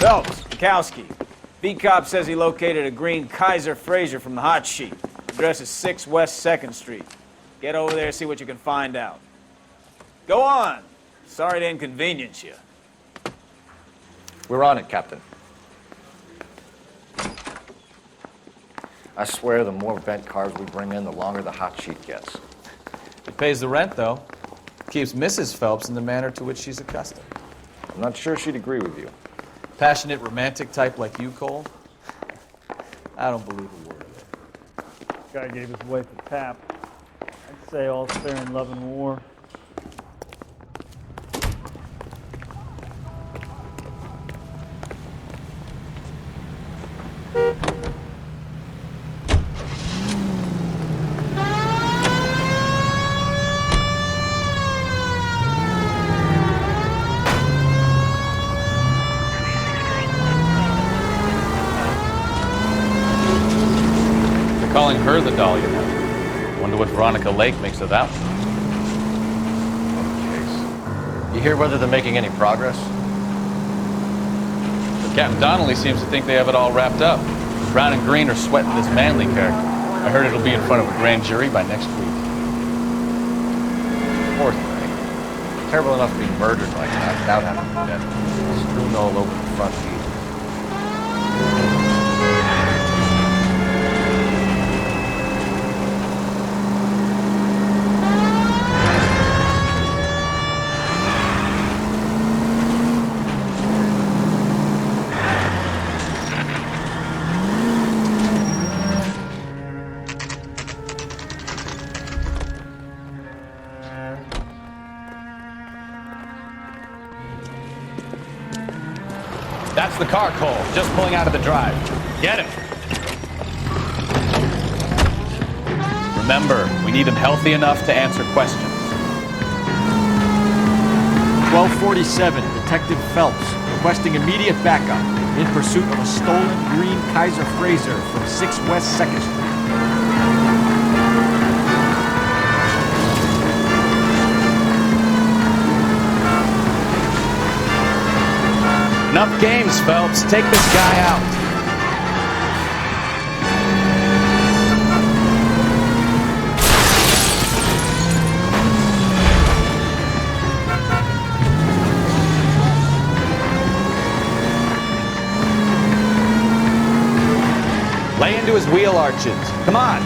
Phelps, Kowski. B-Cop says he located a green Kaiser Fraser from the hot sheet. Address is 6 West 2nd Street. Get over there, see what you can find out. Go on. Sorry to inconvenience you. We're on it, Captain. I swear the more bent cars we bring in, the longer the hot sheet gets. It pays the rent, though. Keeps Mrs. Phelps in the manner to which she's accustomed. I'm not sure she'd agree with you. Passionate, romantic type like you, Cole? I don't believe a word of it. Guy gave his wife a tap. I'd say all's fair in love and war. Calling her the doll, you know. Wonder what Veronica Lake makes of that one. Case. You hear whether they're making any progress? But Captain Donnelly seems to think they have it all wrapped up. Brown and Green are sweating this Manley character. I heard it'll be in front of a grand jury by next week. Poor thing. Terrible enough being murdered like that without having to be dead. Strewn all over the front feet. That's the car, Cole. Just pulling out of the drive. Get him. Remember, we need him healthy enough to answer questions. 1247, Detective Phelps, requesting immediate backup in pursuit of a stolen green Kaiser Fraser from 6 West 2nd Street. Enough games, Phelps. Take this guy out. Lay into his wheel arches. Come on.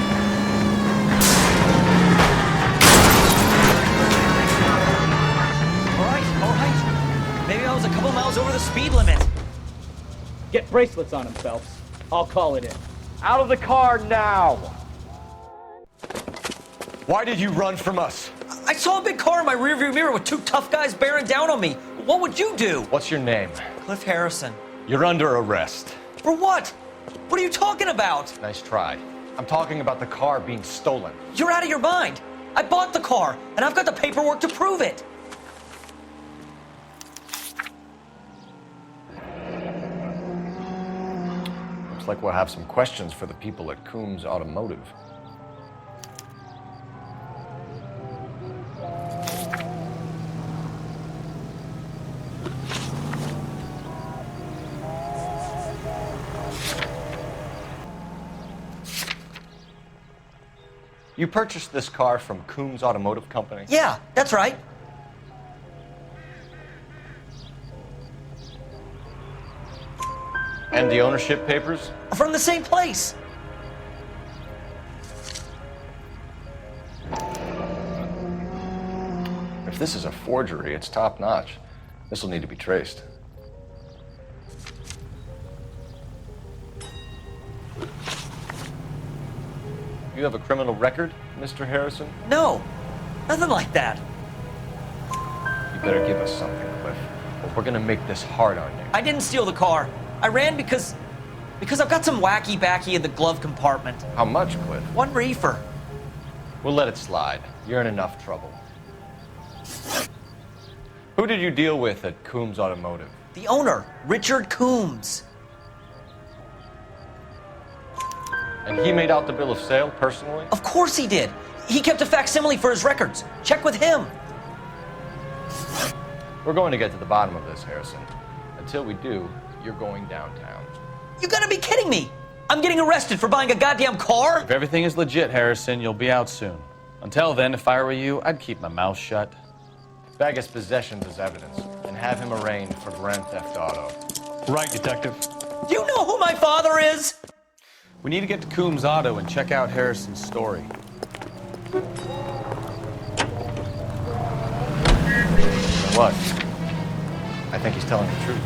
All right. Maybe I was a couple miles over the speed limit. Get bracelets on him, Phelps. I'll call it in. Out of the car now! Why did you run from us? I saw a big car in my rearview mirror with two tough guys bearing down on me. What would you do? What's your name? Cliff Harrison. You're under arrest. For what? What are you talking about? Nice try. I'm talking about the car being stolen. You're out of your mind. I bought the car, and I've got the paperwork to prove it. Looks like we'll have some questions for the people at Coombs Automotive. You purchased this car from Coombs Automotive Company? Yeah, that's right. And the ownership papers? From the same place. If this is a forgery, it's top-notch. This will need to be traced. You have a criminal record, Mr. Harrison? No, nothing like that. You better give us something, Cliff, or we're gonna make this hard on you. I didn't steal the car. I ran because I've got some wacky backy in the glove compartment. How much, Cliff? 1 reefer. We'll let it slide. You're in enough trouble. Who did you deal with at Coombs Automotive? The owner, Richard Coombs. And he made out the bill of sale personally? Of course he did. He kept a facsimile for his records. Check with him. We're going to get to the bottom of this, Harrison. Until we do, you're going downtown. You gotta be kidding me! I'm getting arrested for buying a goddamn car? If everything is legit, Harrison, you'll be out soon. Until then, if I were you, I'd keep my mouth shut. Bag his possessions as evidence and have him arraigned for grand theft auto. Right, Detective. Do you know who my father is? We need to get to Coombs Auto and check out Harrison's story. What? I think he's telling the truth.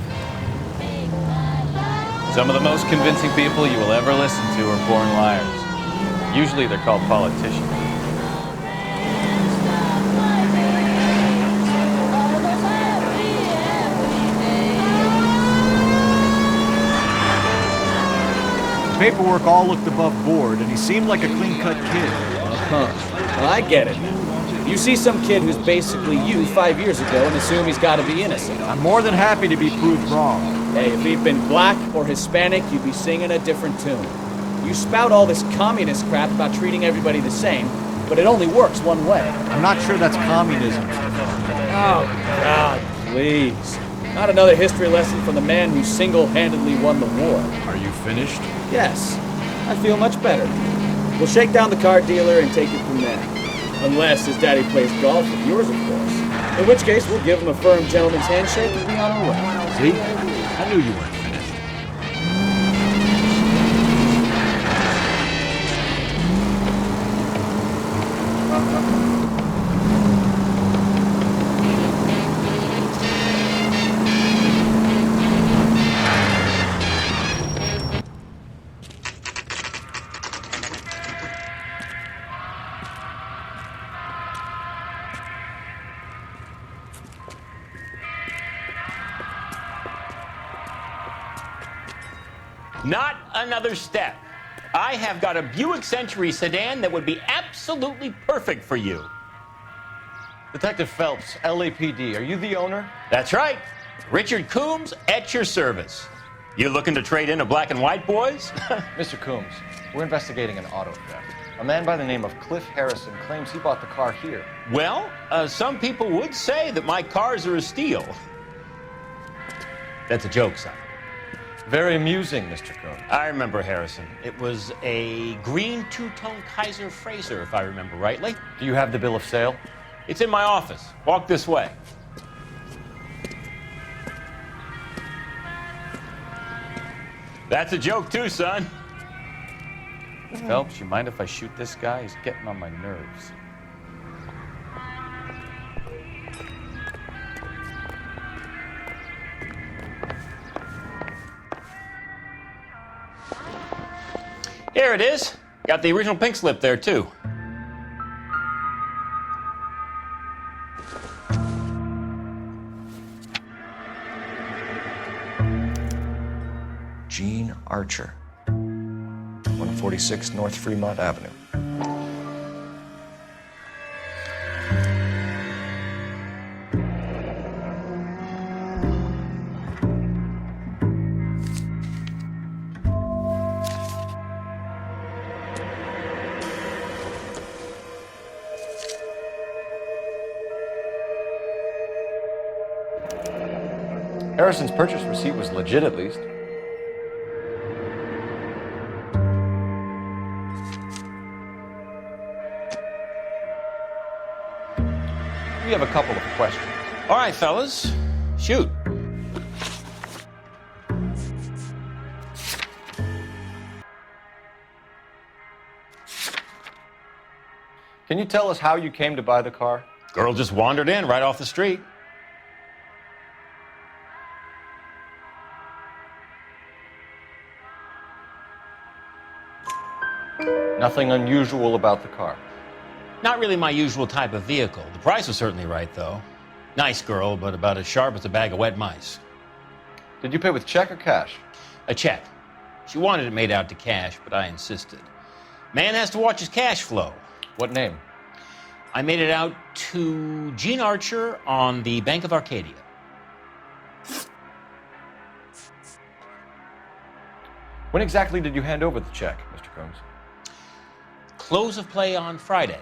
Some of the most convincing people you will ever listen to are born liars. Usually they're called politicians. The paperwork all looked above board, and he seemed like a clean-cut kid. Well, I get it. You see some kid who's basically you 5 years ago and assume he's got to be innocent. I'm more than happy to be proved wrong. Hey, if he'd been black or Hispanic, you'd be singing a different tune. You spout all this communist crap about treating everybody the same, but it only works one way. I'm not sure that's communism. Oh, God, please. Not another history lesson from the man who single-handedly won the war. Are you finished? Yes, I feel much better. We'll shake down the car dealer and take it from there. Unless his daddy plays golf with yours, of course. In which case, we'll give him a firm gentleman's handshake and be on our way. See? I knew you weren't finished. Not another step. I have got a Buick Century sedan that would be absolutely perfect for you. Detective Phelps, LAPD, are you the owner? That's right. Richard Coombs at your service. You looking to trade in a black and white, boys? Mr. Coombs, we're investigating an auto theft. A man by the name of Cliff Harrison claims he bought the car here. Well, some people would say that my cars are a steal. That's a joke, son. Very amusing, Mr. Coombs. I remember Harrison. It was a green two-tone Kaiser Frazer, if I remember rightly. Do you have the bill of sale? It's in my office. Walk this way. That's a joke too, son. Phelps, you mind if I shoot this guy? He's getting on my nerves. Here it is. Got the original pink slip there, too. Gene Archer, 146 North Fremont Avenue. Harrison's purchase receipt was legit, at least. We have a couple of questions. All right, fellas. Shoot. Can you tell us how you came to buy the car? Girl just wandered in right off the street. Nothing unusual about the car. Not really my usual type of vehicle. The price was certainly right, though. Nice girl, but about as sharp as a bag of wet mice. Did you pay with check or cash? A check. She wanted it made out to cash, but I insisted. Man has to watch his cash flow. What name? I made it out to Gene Archer on the Bank of Arcadia. When exactly did you hand over the check, Mr. Coombs? Close of play on Friday.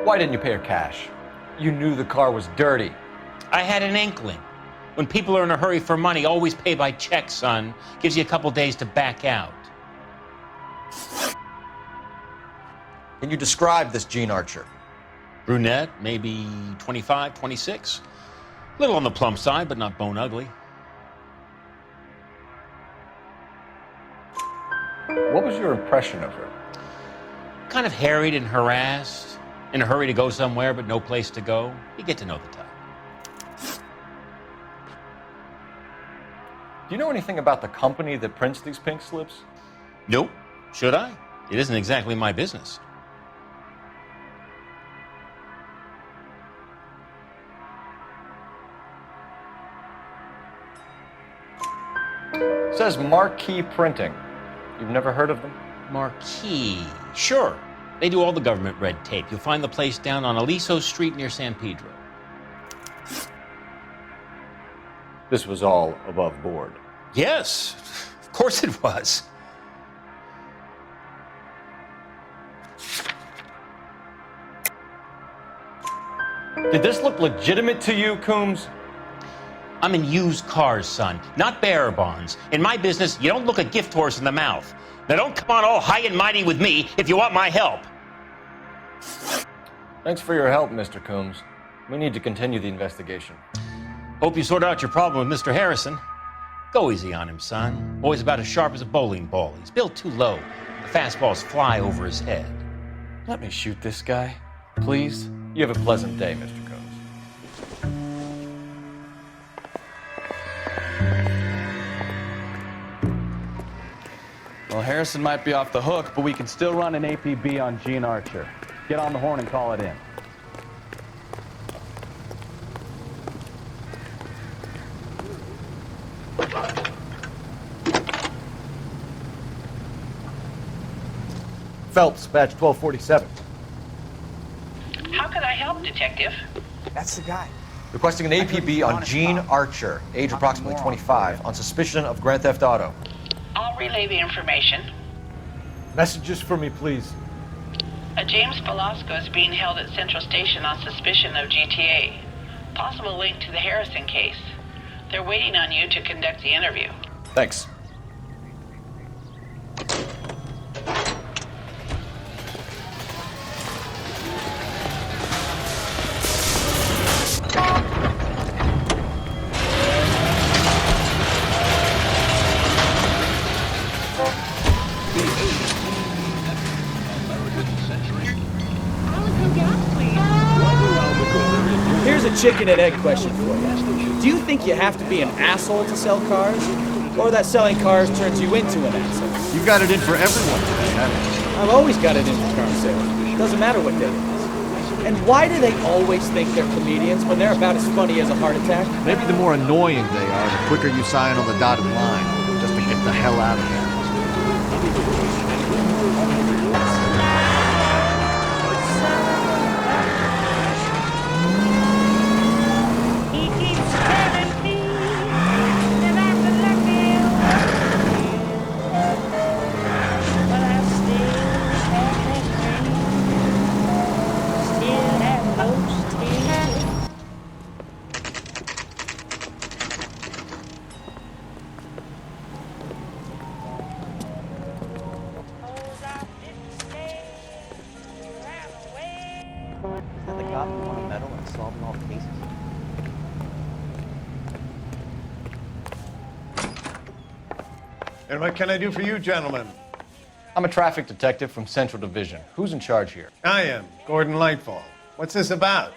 Why didn't you pay her cash? You knew the car was dirty. I had an inkling. When people are in a hurry for money, always pay by check, son. Gives you a couple days to back out. Can you describe this Gene Archer? Brunette, maybe 25, 26. Little on the plump side, but not bone ugly. What was your impression of her? Kind of harried and harassed. In a hurry to go somewhere, but no place to go. You get to know the type. Do you know anything about the company that prints these pink slips? Nope. Should I? It isn't exactly my business. It says Marquee Printing. You've never heard of them? Marquee. Sure. They do all the government red tape. You'll find the place down on Aliso Street near San Pedro. This was all above board. Yes, of course it was. Did this look legitimate to you, Coombs? I'm in used cars, son, not bearer bonds. In my business, you don't look a gift horse in the mouth. Now don't come on all high and mighty with me if you want my help. Thanks for your help, Mr. Coombs. We need to continue the investigation. Hope you sort out your problem with Mr. Harrison. Go easy on him, son. Boy's about as sharp as a bowling ball. He's built too low. The fastballs fly over his head. Let me shoot this guy, please. You have a pleasant day, Mr. Coombs. Well, Harrison might be off the hook, but we can still run an APB on Gene Archer. Get on the horn and call it in. Phelps, badge 1247. How can I help, Detective? That's the guy. Requesting an APB on Gene Archer, age approximately 25, on suspicion of grand theft auto. I'll relay the information. Messages for me, please. A James Velasco is being held at Central Station on suspicion of GTA. Possible link to the Harrison case. They're waiting on you to conduct the interview. Thanks. Here's a chicken and egg question for you. Do you think you have to be an asshole to sell cars? Or that selling cars turns you into an asshole? You got it in for everyone today, haven't you? I've always got it in for car sales. Doesn't matter what day it is. And why do they always think they're comedians when they're about as funny as a heart attack? Maybe the more annoying they are, the quicker you sign on the dotted line, just to get the hell out of here. And what can I do for you, gentlemen? I'm a traffic detective from Central Division. Who's in charge here? I am, Gordon Lightfall. What's this about?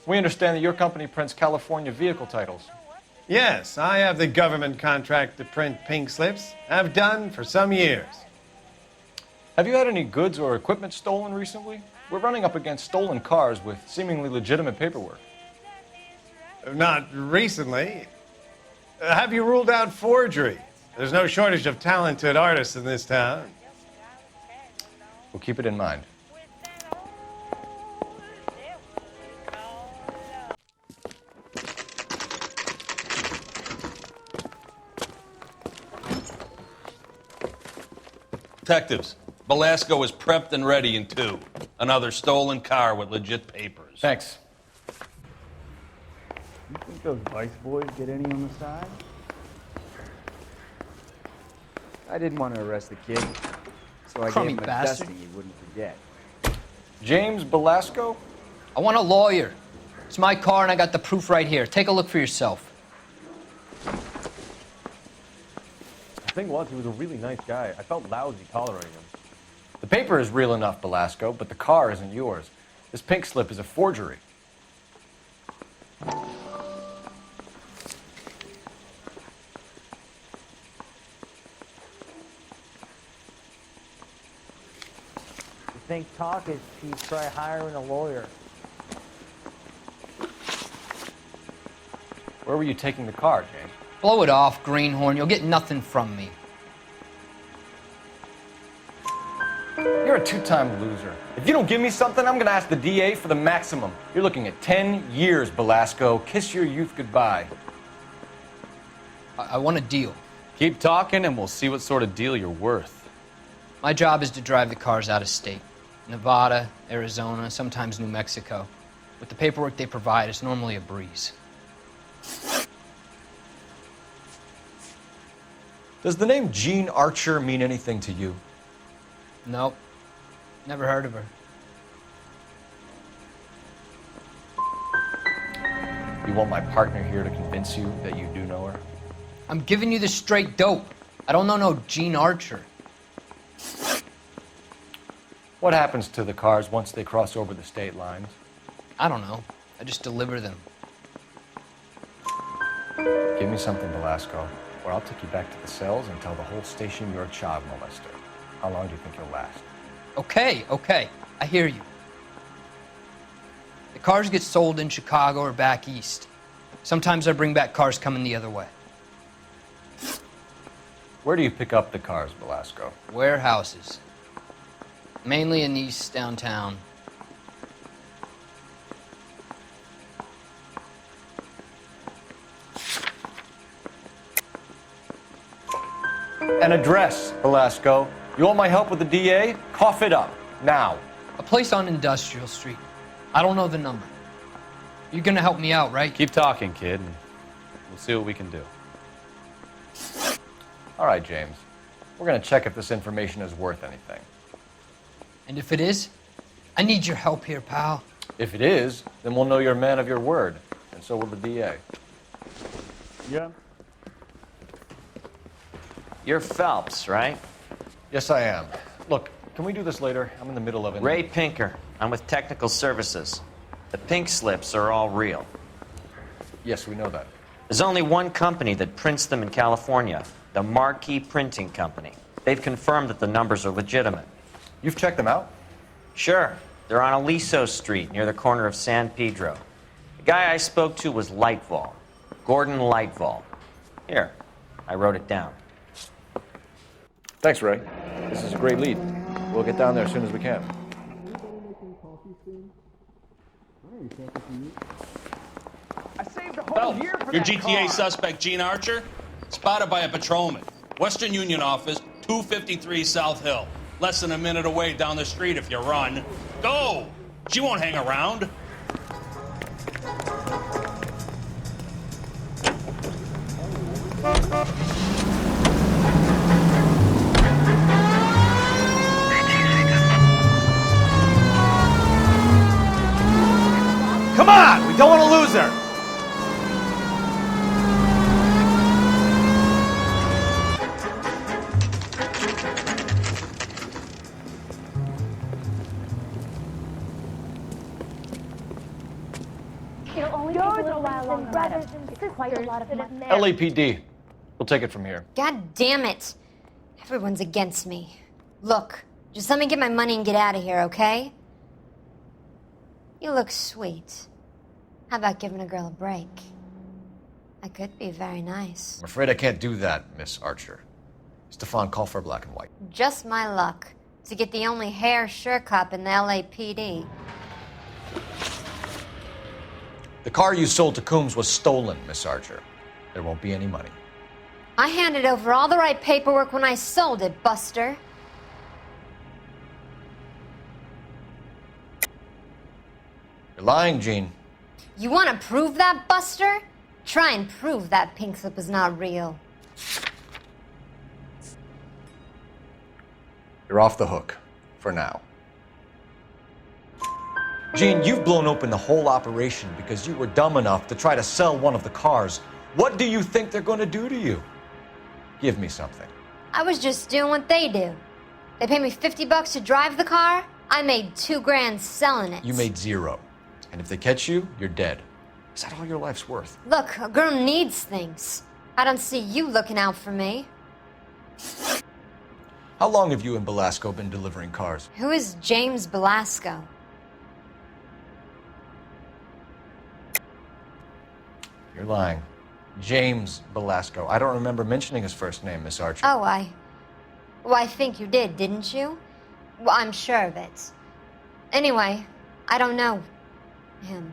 We understand that your company prints California vehicle titles. Yes, I have the government contract to print pink slips. I've done for some years. Have you had any goods or equipment stolen recently? We're running up against stolen cars with seemingly legitimate paperwork. Not recently. Have you ruled out forgery? There's no shortage of talented artists in this town. We'll keep it in mind. Detectives, Velasco is prepped and ready in 2. Another stolen car with legit papers. Thanks. Those Vice boys get any on the side? I didn't want to arrest the kid, so I Crummy gave him a bastard. dusting he wouldn't forget. James Belasco? I want a lawyer. It's my car and I got the proof right here. Take a look for yourself. The thing was, he was a really nice guy. I felt lousy tolerating him. The paper is real enough, Belasco, but the car isn't yours. This pink slip is a forgery. You think talk is cheap, try hiring a lawyer. Where were you taking the car, James? Blow it off, greenhorn. You'll get nothing from me. You're a two-time loser. If you don't give me something, I'm gonna ask the DA for the maximum. You're looking at 10 years, Belasco. Kiss your youth goodbye. I want a deal. Keep talking and we'll see what sort of deal you're worth. My job is to drive the cars out of state. Nevada, Arizona, sometimes New Mexico. With the paperwork they provide, it's normally a breeze. Does the name Jean Archer mean anything to you? Nope. Never heard of her. You want my partner here to convince you that you do know her? I'm giving you the straight dope. I don't know no Gene Archer. What happens to the cars once they cross over the state lines? I don't know. I just deliver them. Give me something, Belasco, or I'll take you back to the cells and tell the whole station you're a child molester. How long do you think you'll last? Okay. I hear you. The cars get sold in Chicago or back east. Sometimes I bring back cars coming the other way. Where do you pick up the cars, Belasco? Warehouses. Mainly in East downtown. An address, Belasco. You want my help with the DA? Cough it up, now. A place on Industrial Street. I don't know the number. You're gonna help me out, right? Keep talking, kid, and we'll see what we can do. All right, James. We're gonna check if this information is worth anything. And if it is, I need your help here, pal. If it is, then we'll know you're a man of your word, and so will the DA. Yeah. You're Phelps, right? Yes, I am. Look, can we do this later? I'm in the middle of it. Ray Pinker. I'm with Technical Services. The pink slips are all real. Yes, we know that. There's only one company that prints them in California, the Marquee Printing Company. They've confirmed that the numbers are legitimate. You've checked them out? Sure. They're on Aliso Street, near the corner of San Pedro. The guy I spoke to was Lightval. Gordon Lightval. Here, I wrote it down. Thanks, Ray. This is a great lead. We'll get down there as soon as we can. I saved a whole year for your GTA suspect, Gene Archer, spotted by a patrolman. Western Union office, 253 South Hill. Less than a minute away down the street if you run. Go! She won't hang around. Come on! We don't want to lose her! It'll only take a little while longer, brothers and sisters. Quite a lot of money. LAPD. We'll take it from here. God damn it. Everyone's against me. Look, just let me get my money and get out of here, okay? You look sweet. How about giving a girl a break? I could be very nice. I'm afraid I can't do that, Miss Archer. Stefan, call for black and white. Just my luck to get the only hair sure cop in the LAPD. The car you sold to Coombs was stolen, Miss Archer. There won't be any money. I handed over all the right paperwork when I sold it, Buster. You're lying, Gene. You want to prove that, Buster? Try and prove that pink slip is not real. You're off the hook. For now. Gene, you've blown open the whole operation because you were dumb enough to try to sell one of the cars. What do you think they're going to do to you? Give me something. I was just doing what they do. They paid me $50 to drive the car. I made $2,000 selling it. You made 0. And if they catch you, you're dead. Is that all your life's worth? Look, a girl needs things. I don't see you looking out for me. How long have you and Belasco been delivering cars? Who is James Belasco? You're lying. James Belasco. I don't remember mentioning his first name, Miss Archer. Oh, I think you did, didn't you? Well, I'm sure of it. Anyway, I don't know him.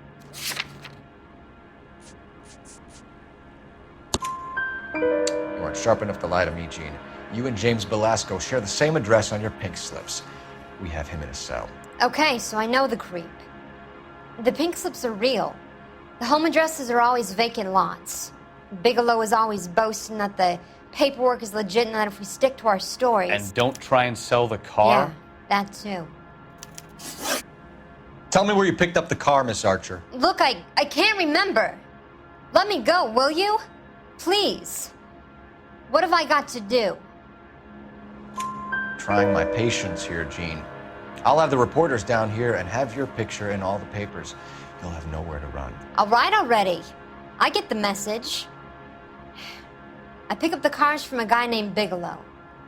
You aren't sharp enough to lie to me, Gene. You and James Belasco share the same address on your pink slips. We have him in a cell. Okay, so I know the creep. The pink slips are real. The home addresses are always vacant lots. Bigelow is always boasting that the paperwork is legit and that if we stick to our stories... And don't try and sell the car? Yeah, that too. Tell me where you picked up the car, Miss Archer. Look, I can't remember. Let me go, will you? Please. What have I got to do? Trying my patience here, Gene. I'll have the reporters down here and have your picture in all the papers. You'll have nowhere to run. All right already. I get the message. I pick up the cars from a guy named Bigelow.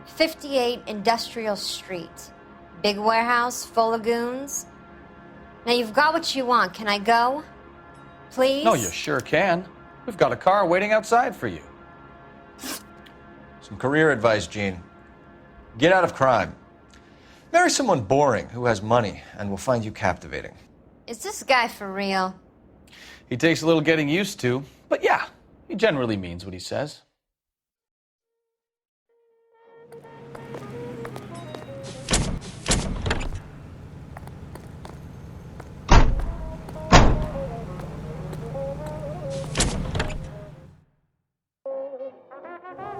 58 Industrial Street. Big warehouse, full of goons. Now you've got what you want. Can I go? Please? No, you sure can. We've got a car waiting outside for you. Some career advice, Gene. Get out of crime. Marry someone boring who has money and will find you captivating. Is this guy for real? He takes a little getting used to, but yeah, he generally means what he says.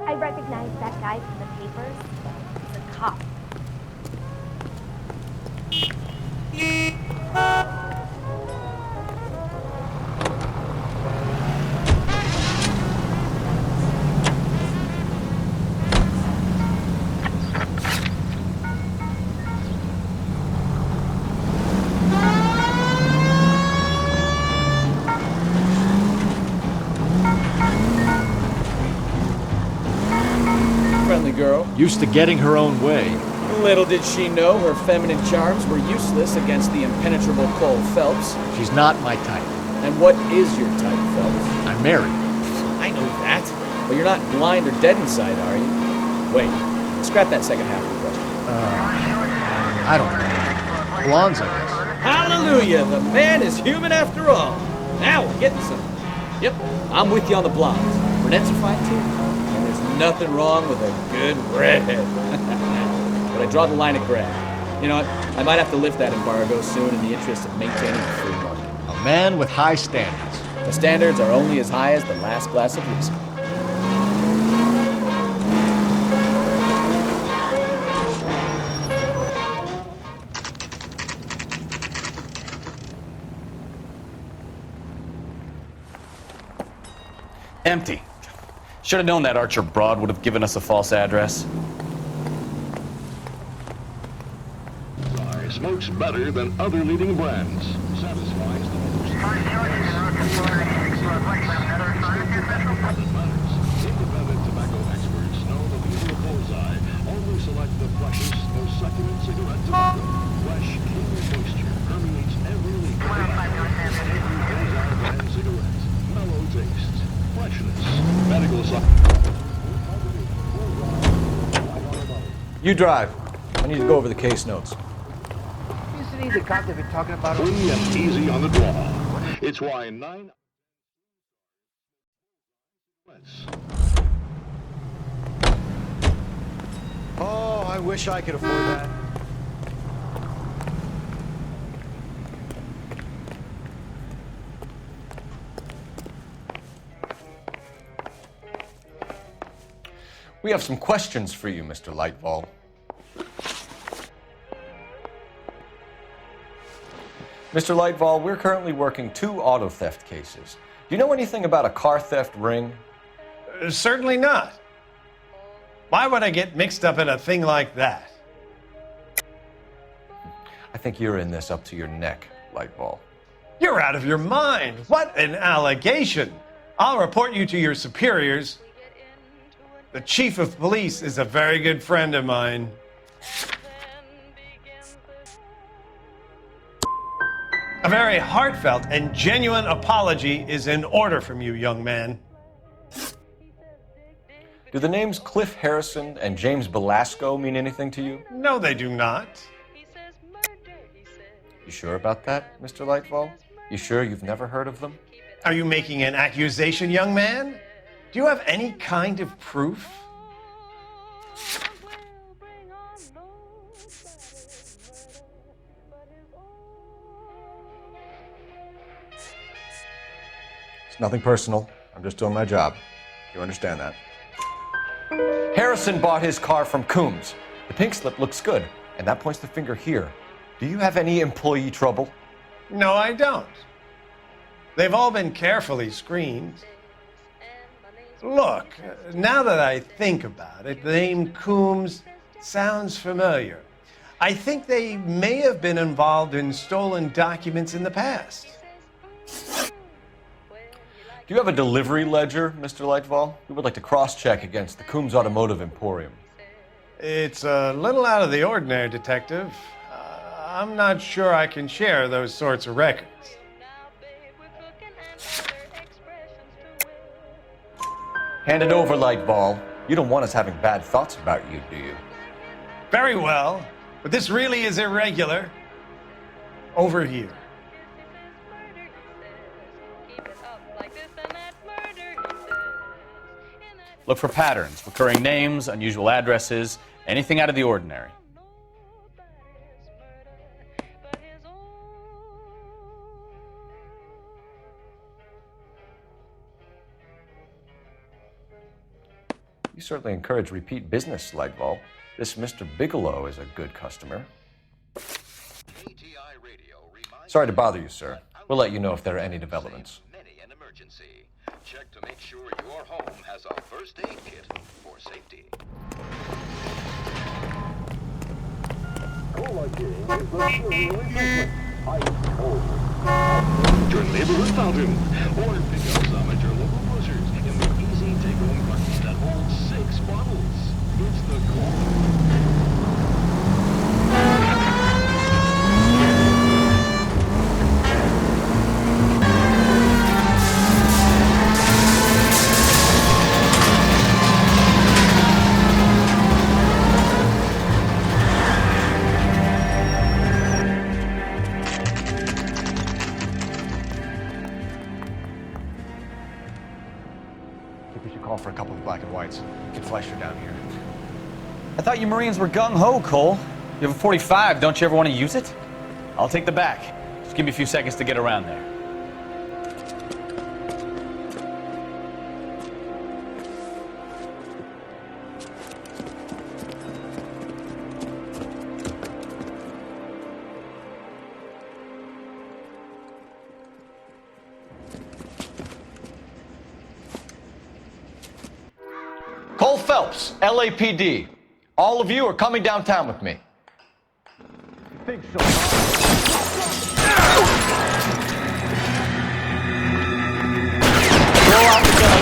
I recognize that guy from the papers. He's a cop. Friendly girl. Used to getting her own way. Little did she know her feminine charms were useless against the impenetrable Cole Phelps. She's not my type. And what is your type, Phelps? I'm married. I know that. But you're not blind or dead inside, are you? Wait, scrap that second half of the question. I don't know. Blondes, I guess. Hallelujah! The man is human after all. Now we're getting something. Yep, I'm with you on the blondes. Brunettes are fine too. And there's nothing wrong with a good redhead. But I draw the line at gray. You know what? I might have to lift that embargo soon in the interest of maintaining the free market. A man with high standards. The standards are only as high as the last glass of whiskey. Empty. Should have known that Archer broad would have given us a false address. Smokes better than other leading brands. Satisfies the most. Independent tobacco experts know the leader of Bullseye only select the freshest, most succulent cigarette tobacco. Fresh, keen moisture permeates every leaf. Every Bullseye brand cigarette. Mellow taste. Freshness. Medical science. You drive. I need to go over the case notes. Isn't he the cop they've been talking about? Free and easy on the draw. It's why 9... Oh, I wish I could afford that. We have some questions for you, Mr. Lightfall. Mr. Lightfall, we're currently working 2 auto theft cases. Do you know anything about a car theft ring? Certainly not. Why would I get mixed up in a thing like that? I think you're in this up to your neck, Lightfall. You're out of your mind. What an allegation. I'll report you to your superiors. The chief of police is a very good friend of mine. A very heartfelt and genuine apology is in order from you, young man. Do the names Cliff Harrison and James Belasco mean anything to you? No, they do not. You sure about that, Mr. Lightfall? You sure you've never heard of them? Are you making an accusation, young man? Do you have any kind of proof? It's nothing personal. I'm just doing my job. You understand that? Harrison bought his car from Coombs. The pink slip looks good, and that points the finger here. Do you have any employee trouble? No, I don't. They've all been carefully screened. Look, now that I think about it, the name Coombs sounds familiar. I think they may have been involved in stolen documents in the past. Do you have a delivery ledger, Mr. Lightfall? We would like to cross-check against the Coombs Automotive Emporium. It's a little out of the ordinary, Detective. I'm not sure I can share those sorts of records. Hand it over, Lightfall. You don't want us having bad thoughts about you, do you? Very well, but this really is irregular. Over here. Look for patterns, recurring names, unusual addresses, anything out of the ordinary. You certainly encourage repeat business, Lightfall. This Mr. Bigelow is a good customer. Sorry to bother you, sir. We'll let you know if there are any developments. Check to make sure your home has a first aid kit for safety. Your neighborhood fountain, or pick up some at your local grocers in the easy take-home bucket that holds 6 bottles. It's the core. For a couple of black and whites. Get Fleischer down here. I thought you Marines were gung-ho, Cole. You have a 45, don't you ever want to use it? I'll take the back. Just give me a few seconds to get around there. Cole Phelps, LAPD. All of you are coming downtown with me. You think so, Throw out the gun.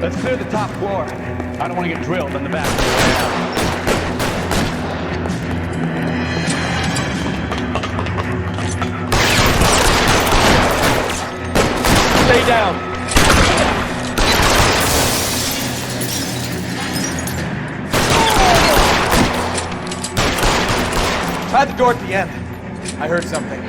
Let's clear the top floor. I don't want to get drilled in the back. down. Try the door at the end. I heard something.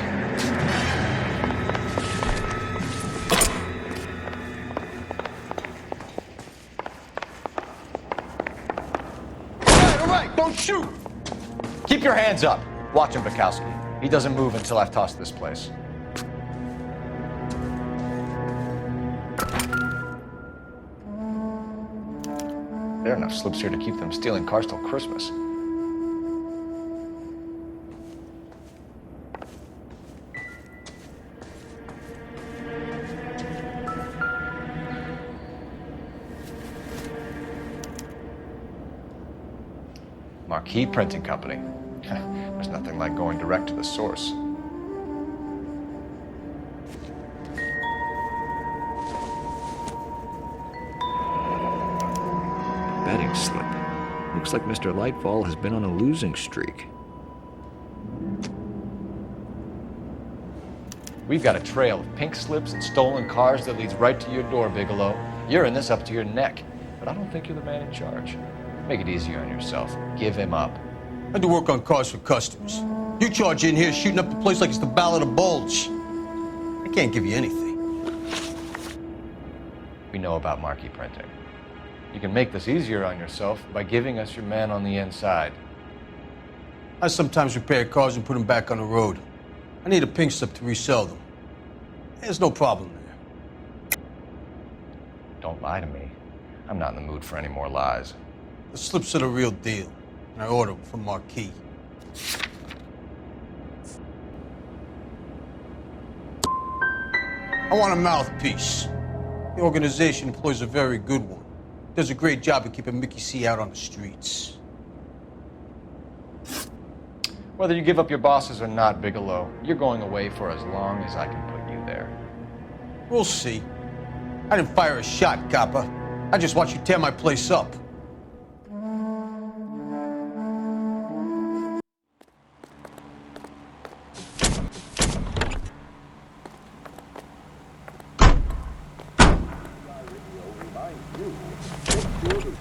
All right, don't shoot! Keep your hands up. Watch him, Bukowski. He doesn't move until I've tossed this place. There are enough slips here to keep them stealing cars till Christmas. Marquee Printing Company. There's nothing like going direct to the source. Betting slip. Looks like Mr. Lightfall has been on a losing streak. We've got a trail of pink slips and stolen cars that leads right to your door, Bigelow. You're in this up to your neck, but I don't think you're the man in charge. Make it easier on yourself. Give him up. I do work on cars for customers. You charge in here shooting up the place like it's the Ballad of Bulge. I can't give you anything. We know about Marquee Printing. You can make this easier on yourself by giving us your man on the inside. I sometimes repair cars and put them back on the road. I need a pink slip to resell them. There's no problem there. Don't lie to me. I'm not in the mood for any more lies. The slips are the real deal, and I ordered them from Marquee. I want a mouthpiece. The organization employs a very good one. Does a great job of keeping Mickey C out on the streets. Whether you give up your bosses or not, Bigelow, you're going away for as long as I can put you there. We'll see. I didn't fire a shot, copper. I just watched you tear my place up.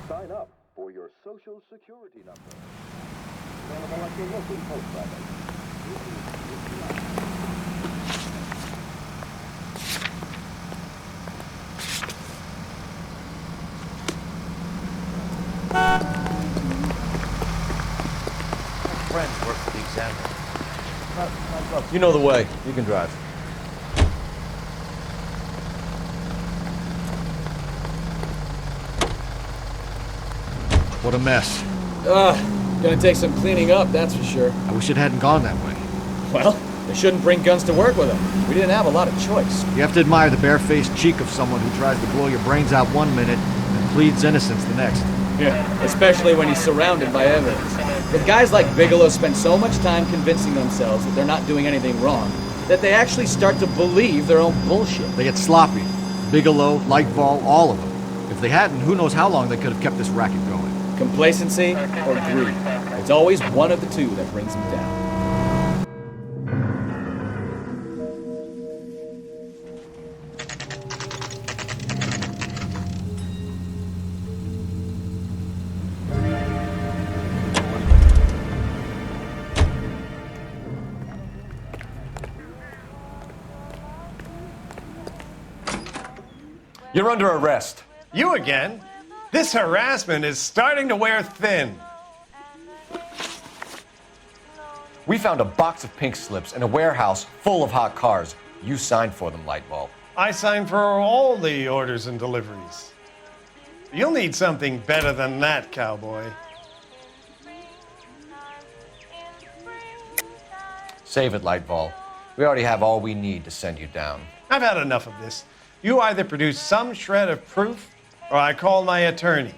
Sign up for your Social Security number. Available at your local post office. Friends work for the Examiner. You know the way. You can drive. What a mess. Gonna take some cleaning up, that's for sure. I wish it hadn't gone that way. Well, they shouldn't bring guns to work with them. We didn't have a lot of choice. You have to admire the barefaced cheek of someone who tries to blow your brains out one minute and pleads innocence the next. Yeah, especially when he's surrounded by evidence. But guys like Bigelow spend so much time convincing themselves that they're not doing anything wrong, that they actually start to believe their own bullshit. They get sloppy. Bigelow, Lightfall, all of them. If they hadn't, who knows how long they could have kept this racket going. Complacency or greed. It's always one of the two that brings them down. You're under arrest. You again? This harassment is starting to wear thin. We found a box of pink slips in a warehouse full of hot cars. You signed for them, Lightball. I signed for all the orders and deliveries. You'll need something better than that, cowboy. Save it, Lightball. We already have all we need to send you down. I've had enough of this. You either produce some shred of proof, or I call my attorney.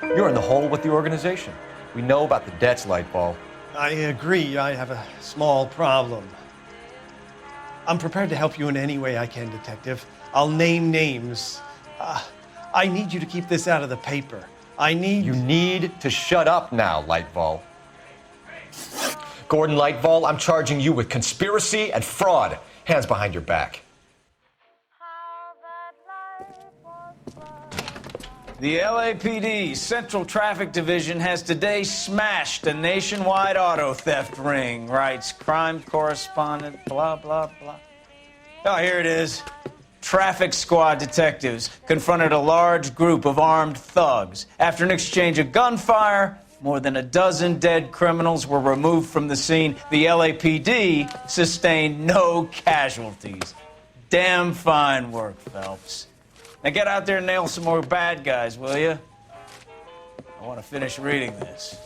You're in the hole with the organization. We know about the debts, Lightball. I agree. I have a small problem. I'm prepared to help you in any way I can, Detective. I'll name names. I need you to keep this out of the paper. You need to shut up now, Lightfall. Gordon Lightfall, I'm charging you with conspiracy and fraud. Hands behind your back. The LAPD Central Traffic Division has today smashed a nationwide auto theft ring, writes crime correspondent, blah, blah, blah. Oh, here it is. Traffic squad detectives confronted a large group of armed thugs. After an exchange of gunfire, more than a dozen dead criminals were removed from the scene. The LAPD sustained no casualties. Damn fine work, Phelps. Now get out there and nail some more bad guys, will you? I want to finish reading this.